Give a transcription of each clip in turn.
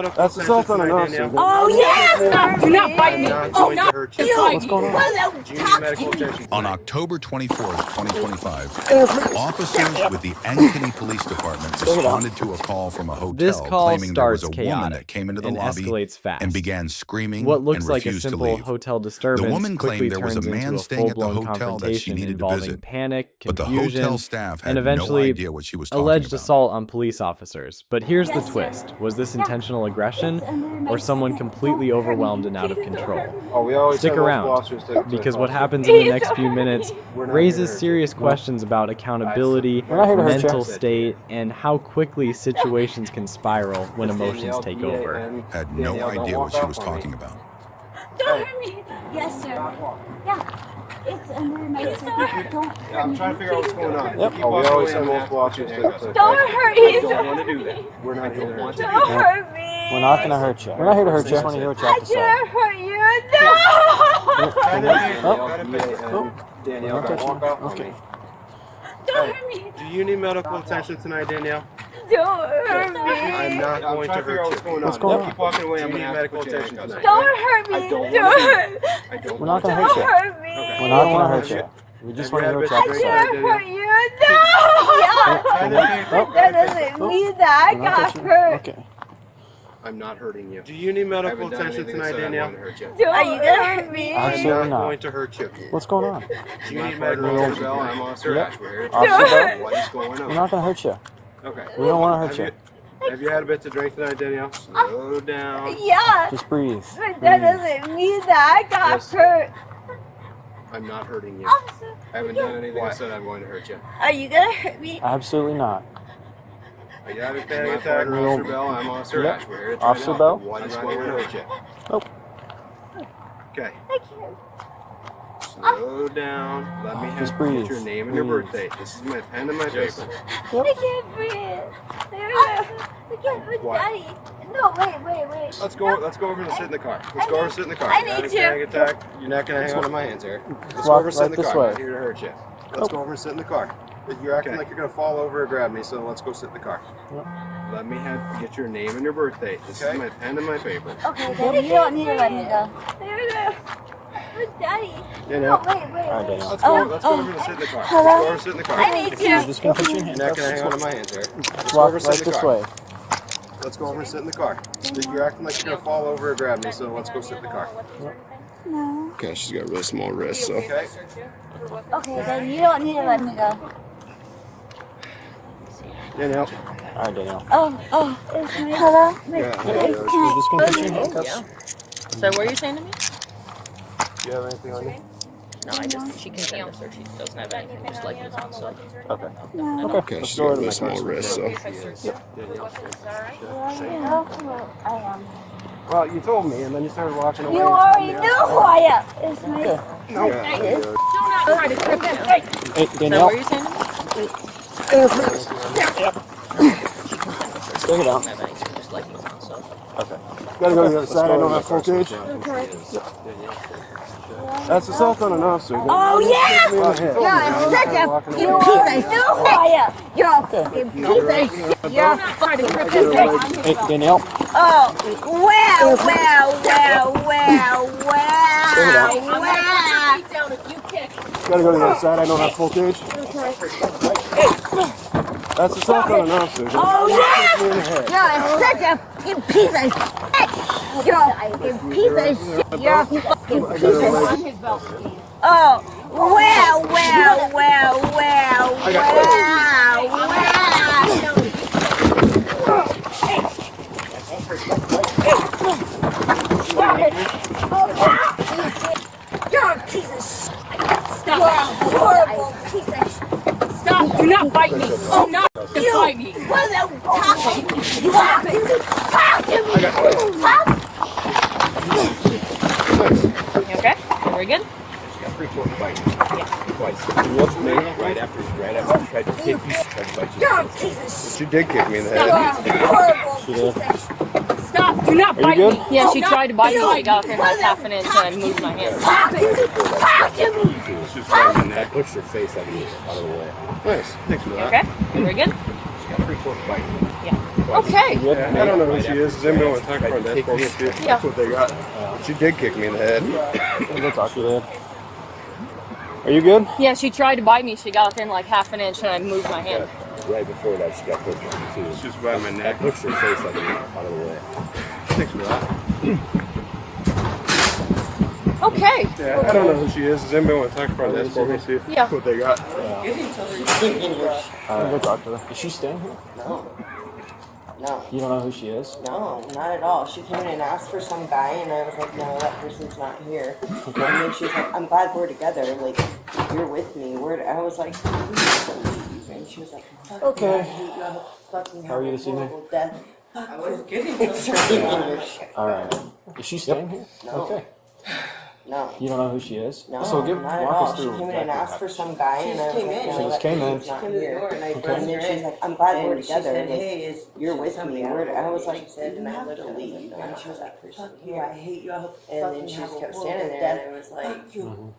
That's assault on an officer. Oh, yeah! Do not bite me! Oh, not you! What's going on? On October 24th, 2025, officers with the Ankeny Police Department responded to a call from a hotel This call claiming there was starts a woman chaotic that came into the and lobby escalates fast. and began screaming What looks and like a refused to simple leave. hotel disturbance The woman quickly claimed there was a turns man into a staying at the full-blown hotel that she confrontation needed to involving visit, panic, but the confusion, hotel staff had and eventually no idea what she was talking alleged about. assault on police officers. But here's the twist. Was this intentional aggression or someone completely overwhelmed and out of control? Stick around, because what happens in the next few minutes raises serious questions about accountability, mental state, and how quickly situations can spiral when emotions take over. Had no idea what she was talking about. Don't hurt me! Yes, sir. Yeah. It's under my seat. Don't hurt me. I'm trying to figure out what's going on. Yep. We always have multiple officers. Don't hurt me! Don't want to do that. We're not here to hurt you. Don't hurt me! We're not going to hurt you. We're not here to hurt you. I just want to hear what you have to say. I can't hurt you! No! Danielle, don't walk out on me. Don't hurt me! Do you need medical attention tonight, Danielle? Don't hurt me! I'm not going to hurt you. What's going on? Keep walking away. I'm going to need medical attention tonight. Don't hurt me! We're not going to hurt you. Don't hurt me! We're not going to hurt you. We just want to hear what you have to I say. can't hurt you! No! That doesn't mean that I got hurt! Okay. I'm not hurting you. Do you need medical attention tonight, Danielle? Are you gonna hurt me? I'm Absolutely not not. going to hurt you. What's going on? Do you need medical attention? I'm Officer Ash. We're here to Officer talk Bell? about what is going We're on. not going to hurt you. Okay. We don't want to hurt you. Have you had a bit to drink tonight, Danielle? Slow down. Yeah! Just breathe. But that doesn't mean that I got hurt! I'm not hurting you. Officer, I haven't done anything I said I'm going to hurt you. are you gonna hurt me? Absolutely not. Are you having a panic attack, Officer Bell? I'm Officer Yep. Ash. We're here to Officer find out Bell? what is going to hurt you. Nope. Okay. I can't. Slow down. Let me Just have breathe. get your name and your Breathe. birthday. This is my pen and my paper. I can't breathe. I can't breathe. What? Daddy. No, wait. Let's go over and sit in the car. Let's go over and sit in the car. I You're need having a you. panic attack. You're not going to hang on to my hands here. Let's go walk over and sit in right the this car. I'm way. not here to hurt you. Let's go over and sit in the car. You're acting like you're going to fall over or grab me, so let's go sit in the car. Let me get your name and your birthday. This is my pen and my paper. Okay, Daddy, you don't need to let me go. Daddy. Danielle. No, wait. All right, Danielle. Let's go over and sit in the car. Let's go over and sit in the car. I need You're you. just going to put your You're not handcuffs. going to hang on to my hands here. Let's go Walk over and right sit in the this car. way. Let's go over and sit in the car. You're acting like you're going to fall over or grab me, so let's go sit in the car. No. Okay, she's got real small wrists, so. Okay. Okay, then you don't need to let me go. Danielle. All right, Danielle. Hello? Yeah. You're just going to put your handcuffs. So what are you saying to me? Do you have anything on you? No, she can send us or she doesn't have anything, just like this on, so. Okay. Okay. She's got real small wrists, so. I am. Well, you told me, and then you started walking away. You already know who I am. It's me. No. Try to trip him. Hey, Hey, so Danielle. what are you saying to me? Take it out. Have anything, just like this on, so. Gotta go to the other side. I don't have full cage. That's assault on an officer. Oh, yeah! No, You're such a piece of know who I am. You're a fucking piece of shit. You're a fucking piece of shit. Hey, Danielle. Oh, wow. Gotta go to the other side. I don't have full cage. That's assault on an officer. Oh, yeah! You're such a fucking piece of shit. You're a fucking piece of shit. You're a fucking piece of shit. Oh, You're a piece of shit. Stop. You're a horrible piece of shit. Stop, do not bite me. Do not bite me. Talk to me. You okay? Very good? Got 3-4 bites. Yeah. Twice. You looked at me right after you tried to kick you. Tried to bite you. You're a piece of shit. She did kick me in the You're head. a horrible piece of shit. Stop, do not bite good? me. Yeah, she tried to bite me. I got up here like half an inch and I moved my hand. Talk to me. She was fighting in that. I pushed her face out of the way. Nice. Thanks for that. Okay? Very good? She got 3-4 bites. Yeah. Okay. I don't know who she is. Does anybody want to talk about that? That's what they got. She did kick me in the head. We'll talk to you. Are you good? Yeah, she tried to bite me. She got within like half an inch and I moved my hand. Right before that, she got pushed on too. She was by my neck. I pushed her face like out of the way. Thanks for that. Okay. Yeah, I don't know who she is. Does anybody want to talk about that? Yeah. That's what they got. We'll talk to her. Is she staying here? No. No. You don't know who she is? No, not at all. She came in and asked for some guy, and I was like, no, that person's not here. Okay. And then she was like, I'm glad we're together. Like, you're with me. I was like, and she was like, fuck Okay. you, I hate you. I hope you fucking How are you this evening? horrible death. I was getting to Alright. Is she staying here? No. Okay. No. You don't know who she is? No, So not at walk all. us She through came in and exactly asked what for some guy, and I was like, no, She just came in. that person's not here. And then she's like, I'm glad we're together. Like, you're with me. I was like, you have to leave. And she was like, fuck you, I hate you. I hope you and then she just kept standing there, and I was like,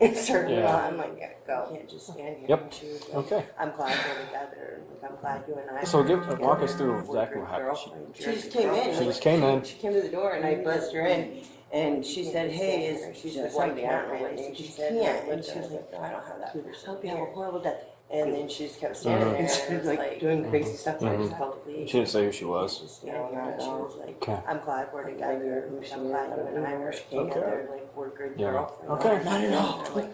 it started Yeah. I'm like, yeah, go. You can't just stand here. Yep. And she was like, Okay. I'm glad we're together. Like, I'm glad you and I. So walk us through exactly what happened. She just came in. She just came in. She came to the door, and I buzzed her in. And she said, hey, she's with somebody out right? And she said, yeah. And she was like, no, I don't have that. I hope you have a horrible death. And then she just kept standing there. And she was like doing crazy stuff. And I just called the police. She didn't say who she was. No, not at all. She was like, Okay. I'm glad we're together. I'm glad you and I were together. Like, we're good Yeah. girlfriends. Okay. Not at all.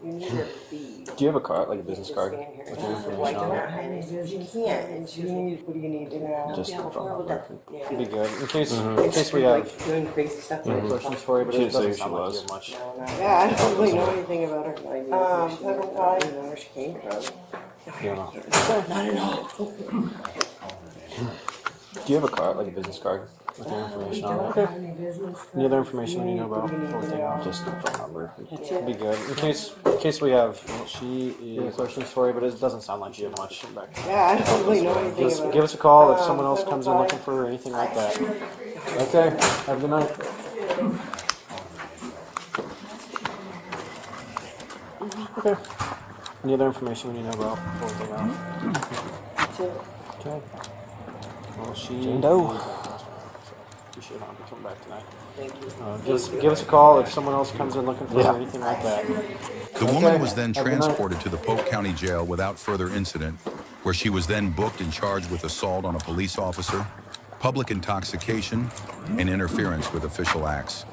You need to be. Do you have a card, like a business card? Stand here. With your Like, information on it? and I said, you can't. And she was like, what do you need to know? Just You have a from horrible her. death. Yeah. Be good. In case we have Like, doing crazy stuff. questions for you, but She it didn't say doesn't who she sound like was. you have much. Yeah, I don't really know anything about her. Federal guy. I don't know where she came from. You don't know. Not at all. Do you have a card, like a business card with your information on it? Okay. Any other information you know about everything? Just the phone number. Be good. In case we have questions for you, but it doesn't sound like you have much back. Yeah, I don't really know anything Just about give us a call if someone else comes in looking for anything like that. Okay. Have a good night. Okay. Any other information you know about everything else? Okay. Well, Jane Doe. You should not be coming back tonight. Thank you. Give us a call if someone else comes in looking for anything like that. The woman was then transported to the Polk County Jail without further incident, where she was then booked and charged with assault on a police officer, public intoxication, and interference with official acts.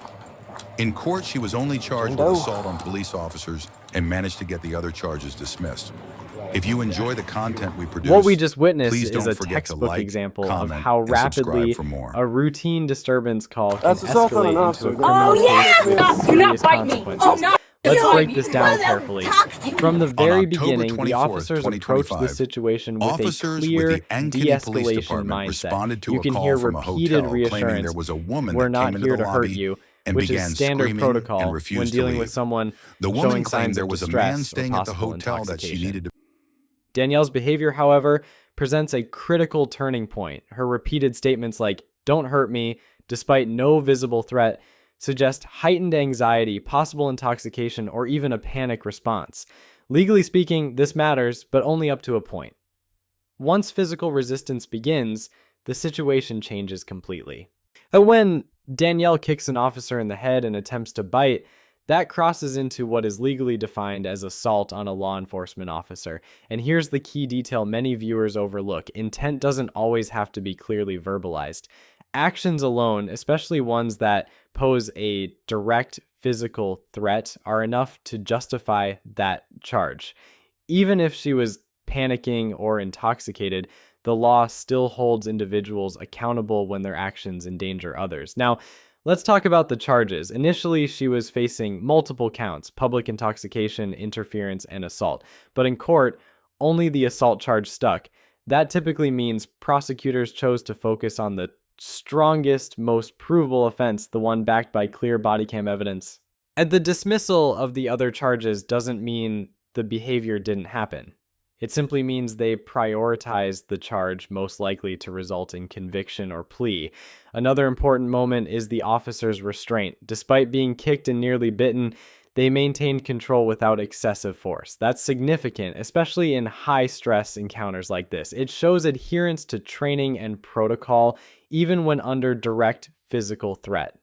In court, she was only charged with assault on police officers and managed to get the other charges dismissed. If you enjoy the content we produce, what we just witnessed please is don't a forget to textbook like, example of comment, how and subscribe rapidly for more. a routine disturbance call can That's assault on an escalate officer. into a criminal case with Do not serious bite me. consequences. Do not Let's bite break me. this down carefully. From the very October beginning, the 24th, officers approached the 2025, situation with a officers clear with the Ankeny Police de-escalation Department mindset. responded to You a can call hear from a repeated hotel claiming reassurance. there was a woman We're that not came into here the to hurt lobby you, and which began is standard screaming protocol and when refused to dealing with leave. someone The woman showing claimed signs there of was a distress man or staying at the possible hotel that she intoxication. needed to. Danielle's behavior, however, presents a critical turning point. Her repeated statements like, "Don't hurt me," despite no visible threat, suggest heightened anxiety, possible intoxication, or even a panic response. Legally speaking, this matters, but only up to a point. Once physical resistance begins, the situation changes completely. When Danielle kicks an officer in the head and attempts to bite, that crosses into what is legally defined as assault on a law enforcement officer. And here's the key detail many viewers overlook. Intent doesn't always have to be clearly verbalized. Actions alone, especially ones that pose a direct physical threat, are enough to justify that charge. Even if she was panicking or intoxicated, the law still holds individuals accountable when their actions endanger others. Now, let's talk about the charges. Initially, she was facing multiple counts: public intoxication, interference, and assault. But in court, only the assault charge stuck. That typically means prosecutors chose to focus on the strongest, most provable offense, the one backed by clear body cam evidence. And the dismissal of the other charges doesn't mean the behavior didn't happen. It simply means they prioritized the charge most likely to result in conviction or plea. Another important moment is the officer's restraint. Despite being kicked and nearly bitten, They maintained control without excessive force. That's significant, especially in high-stress encounters like this. It shows adherence to training and protocol, even when under direct physical threat.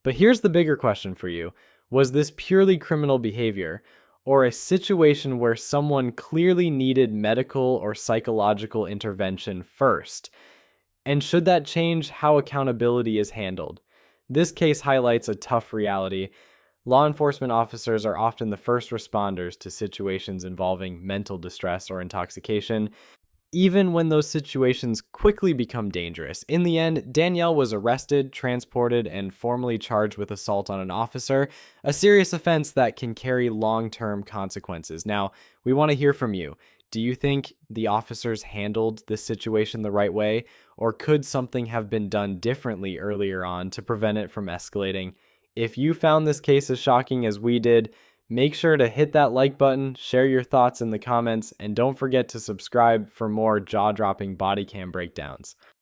But here's the bigger question for you. Was this purely criminal behavior, or a situation where someone clearly needed medical or psychological intervention first? And should that change how accountability is handled? This case highlights a tough reality. Law enforcement officers are often the first responders to situations involving mental distress or intoxication, even when those situations quickly become dangerous. In the end, Danielle was arrested, transported, and formally charged with assault on an officer, a serious offense that can carry long-term consequences. Now, we want to hear from you. Do you think the officers handled this situation the right way, or could something have been done differently earlier on to prevent it from escalating? If you found this case as shocking as we did, make sure to hit that like button, share your thoughts in the comments, and don't forget to subscribe for more jaw-dropping body cam breakdowns.